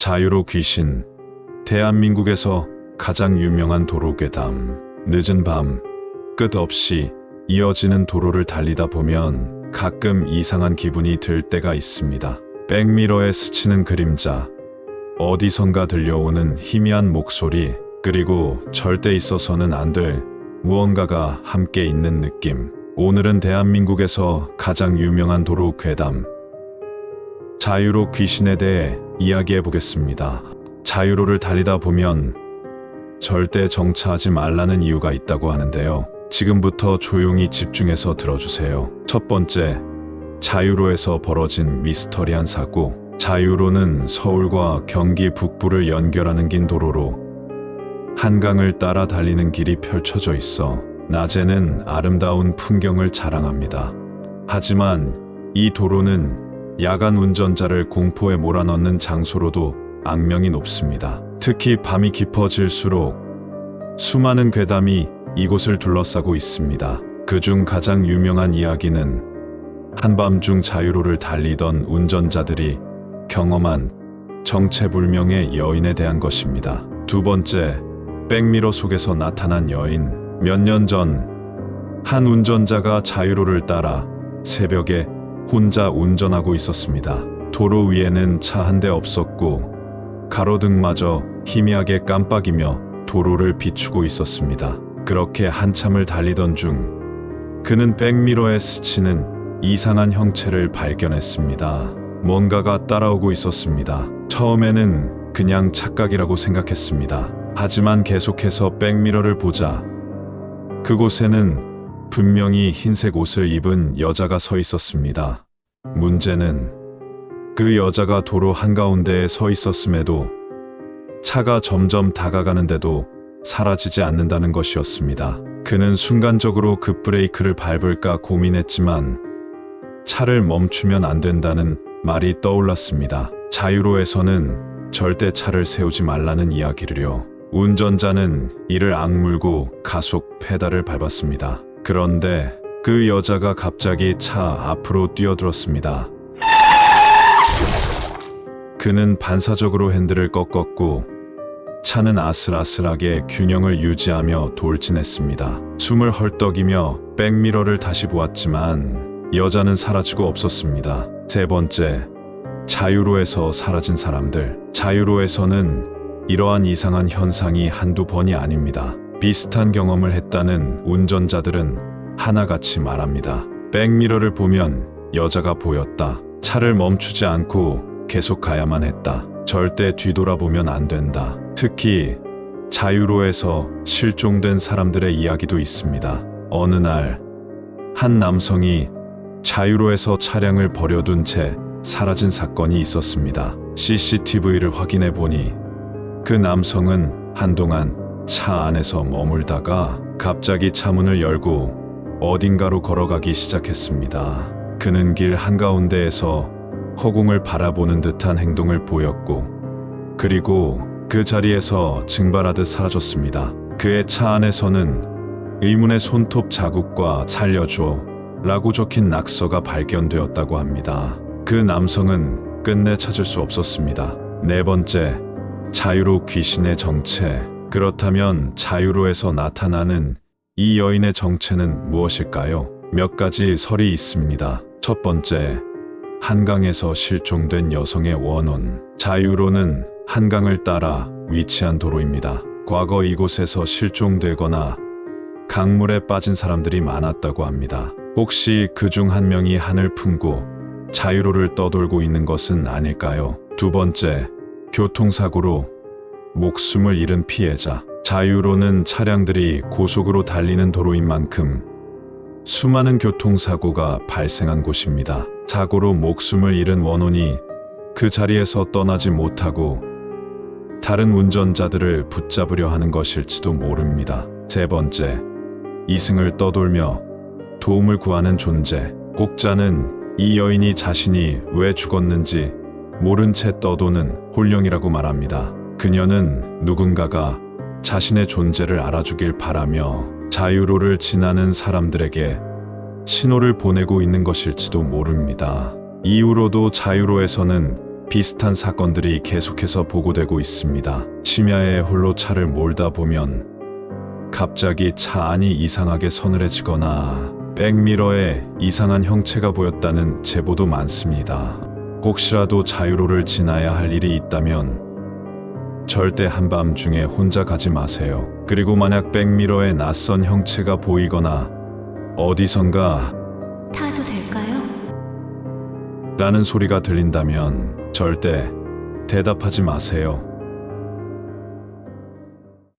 자유로 귀신. 대한민국에서 가장 유명한 도로 괴담. 늦은 밤 끝없이 이어지는 도로를 달리다 보면 가끔 이상한 기분이 들 때가 있습니다. 백미러에 스치는 그림자, 어디선가 들려오는 희미한 목소리, 그리고 절대 있어서는 안 될 무언가가 함께 있는 느낌. 오늘은 대한민국에서 가장 유명한 도로 괴담, 자유로 귀신에 대해 이야기해 보겠습니다. 자유로를 달리다 보면 절대 정차하지 말라는 이유가 있다고 하는데요. 지금부터 조용히 집중해서 들어주세요. 첫 번째, 자유로에서 벌어진 미스터리한 사고. 자유로는 서울과 경기 북부를 연결하는 긴 도로로 한강을 따라 달리는 길이 펼쳐져 있어 낮에는 아름다운 풍경을 자랑합니다. 하지만 이 도로는 야간 운전자를 공포에 몰아넣는 장소로도 악명이 높습니다. 특히 밤이 깊어질수록 수많은 괴담이 이곳을 둘러싸고 있습니다. 그중 가장 유명한 이야기는 한밤중 자유로를 달리던 운전자들이 경험한 정체불명의 여인에 대한 것입니다. 두 번째, 백미러 속에서 나타난 여인. 몇 년 전 한 운전자가 자유로를 따라 새벽에 혼자 운전하고 있었습니다. 도로 위에는 차 한 대 없었고 가로등마저 희미하게 깜빡이며 도로를 비추고 있었습니다. 그렇게 한참을 달리던 중 그는 백미러에 스치는 이상한 형체를 발견했습니다. 뭔가가 따라오고 있었습니다. 처음에는 그냥 착각이라고 생각했습니다. 하지만 계속해서 백미러를 보자 그곳에는 분명히 흰색 옷을 입은 여자가 서 있었습니다. 문제는 그 여자가 도로 한가운데에 서 있었음에도 차가 점점 다가가는데도 사라지지 않는다는 것이었습니다. 그는 순간적으로 급브레이크를 밟을까 고민했지만 차를 멈추면 안 된다는 말이 떠올랐습니다. 자유로에서는 절대 차를 세우지 말라는 이야기를요. 운전자는 이를 악물고 가속 페달을 밟았습니다. 그런데 그 여자가 갑자기 차 앞으로 뛰어들었습니다. 그는 반사적으로 핸들을 꺾었고 차는 아슬아슬하게 균형을 유지하며 돌진했습니다. 숨을 헐떡이며 백미러를 다시 보았지만 여자는 사라지고 없었습니다. 세 번째, 자유로에서 사라진 사람들. 자유로에서는 이러한 이상한 현상이 한두 번이 아닙니다. 비슷한 경험을 했다는 운전자들은 하나같이 말합니다. 백미러를 보면 여자가 보였다. 차를 멈추지 않고 계속 가야만 했다. 절대 뒤돌아보면 안 된다. 특히 자유로에서 실종된 사람들의 이야기도 있습니다. 어느 날 한 남성이 자유로에서 차량을 버려둔 채 사라진 사건이 있었습니다. CCTV를 확인해 보니 그 남성은 한동안 차 안에서 머물다가 갑자기 차 문을 열고 어딘가로 걸어가기 시작했습니다. 그는 길 한가운데에서 허공을 바라보는 듯한 행동을 보였고 그리고 그 자리에서 증발하듯 사라졌습니다. 그의 차 안에서는 의문의 손톱 자국과 살려줘 라고 적힌 낙서가 발견되었다고 합니다. 그 남성은 끝내 찾을 수 없었습니다. 네 번째, 자유로 귀신의 정체. 그렇다면 자유로에서 나타나는 이 여인의 정체는 무엇일까요? 몇 가지 설이 있습니다. 첫 번째, 한강에서 실종된 여성의 원혼. 자유로는 한강을 따라 위치한 도로입니다. 과거 이곳에서 실종되거나 강물에 빠진 사람들이 많았다고 합니다. 혹시 그중 한 명이 한을 품고 자유로를 떠돌고 있는 것은 아닐까요? 두 번째, 교통사고로 목숨을 잃은 피해자. 자유로는 차량들이 고속으로 달리는 도로인 만큼 수많은 교통사고가 발생한 곳입니다. 사고로 목숨을 잃은 원혼이 그 자리에서 떠나지 못하고 다른 운전자들을 붙잡으려 하는 것일지도 모릅니다. 세 번째, 이승을 떠돌며 도움을 구하는 존재. 곡자는 이 여인이 자신이 왜 죽었는지 모른 채 떠도는 홀령이라고 말합니다. 그녀는 누군가가 자신의 존재를 알아주길 바라며 자유로를 지나는 사람들에게 신호를 보내고 있는 것일지도 모릅니다. 이후로도 자유로에서는 비슷한 사건들이 계속해서 보고되고 있습니다. 심야에 홀로 차를 몰다 보면 갑자기 차 안이 이상하게 서늘해지거나 백미러에 이상한 형체가 보였다는 제보도 많습니다. 혹시라도 자유로를 지나야 할 일이 있다면 절대 한밤중에 혼자 가지 마세요. 그리고 만약 백미러에 낯선 형체가 보이거나 어디선가 타도 될까요? 라는 소리가 들린다면 절대 대답하지 마세요.